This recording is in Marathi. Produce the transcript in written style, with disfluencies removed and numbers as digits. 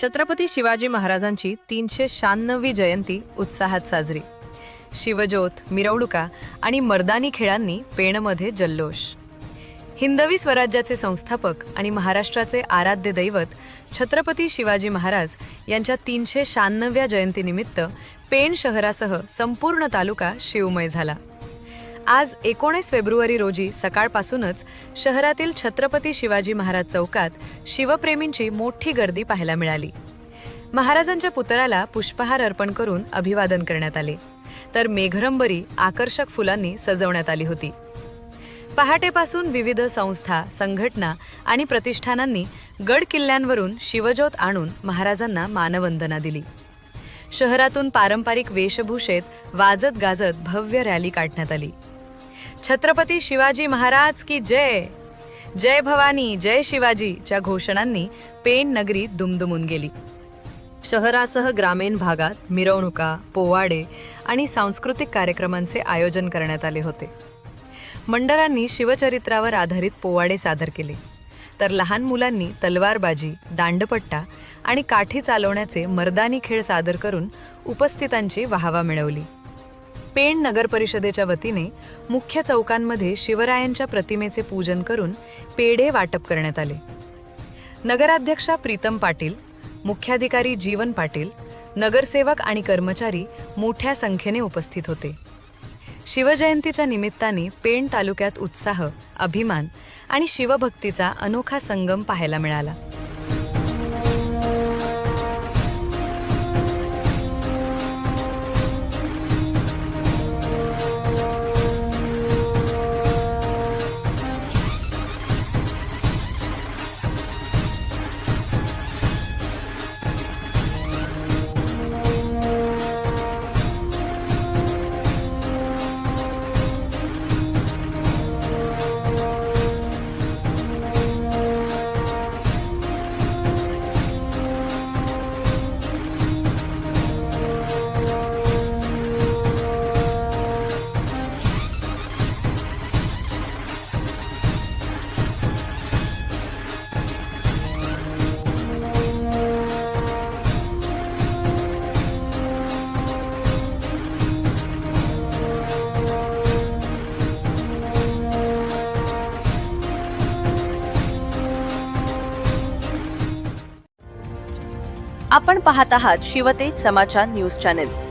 छत्रपती शिवाजी महाराजांची 396वी जयंती उत्साहात साजरी. शिवज्योत, मिरवणुका आणि मर्दानी खेळांनी पेणमध्ये जल्लोष. हिंदवी स्वराज्याचे संस्थापक आणि महाराष्ट्राचे आराध्य दैवत छत्रपती शिवाजी महाराज यांच्या 396व्या जयंतीनिमित्त पेण शहरासह संपूर्ण तालुका शिवमय झाला. आज 19 फेब्रुवारी रोजी सकाळपासूनच शहरातील छत्रपती शिवाजी महाराज चौकात शिवप्रेमींची मोठी गर्दी पाहायला मिळाली. महाराजांच्या पुतळ्याला पुष्पहार अर्पण करून अभिवादन करण्यात आले, तर मेघरंबरी आकर्षक फुलांनी सजवण्यात आली होती. पहाटेपासून विविध संस्था, संघटना आणि प्रतिष्ठानांनी गड किल्ल्यांवरून शिवज्योत आणून महाराजांना मानवंदना दिली. शहरातून पारंपरिक वेशभूषेत वाजत गाजत भव्य रॅली काढण्यात आली. छत्रपती शिवाजी महाराज की जय, जय भवानी, जय शिवाजीच्या घोषणांनी पेण नगरी दुमदुमून गेली. शहरासह ग्रामीण भागात मिरवणुका, पोवाडे आणि सांस्कृतिक कार्यक्रमांचे आयोजन करण्यात आले होते. मंडळांनी शिवचरित्रावर आधारित पोवाडे सादर केले, तर लहान मुलांनी तलवारबाजी, दांडपट्टा आणि काठी चालवण्याचे मर्दानी खेळ सादर करून उपस्थितांची वाहवा मिळवली. पेण नगर परिषदेच्या वतीने मुख्य चौकांमध्ये शिवरायांच्या प्रतिमेचे पूजन करून पेढे वाटप करण्यात आले. नगराध्यक्षा प्रीतम पाटील, मुख्याधिकारी जीवन पाटील, नगरसेवक आणि कर्मचारी मोठ्या संख्येने उपस्थित होते. शिवजयंतीच्या निमित्ताने पेण तालुक्यात उत्साह, अभिमान आणि शिवभक्तीचा अनोखा संगम पाहायला मिळाला. आपण पाहत आहात शिवतेज समाचार न्यूज चॅनेल.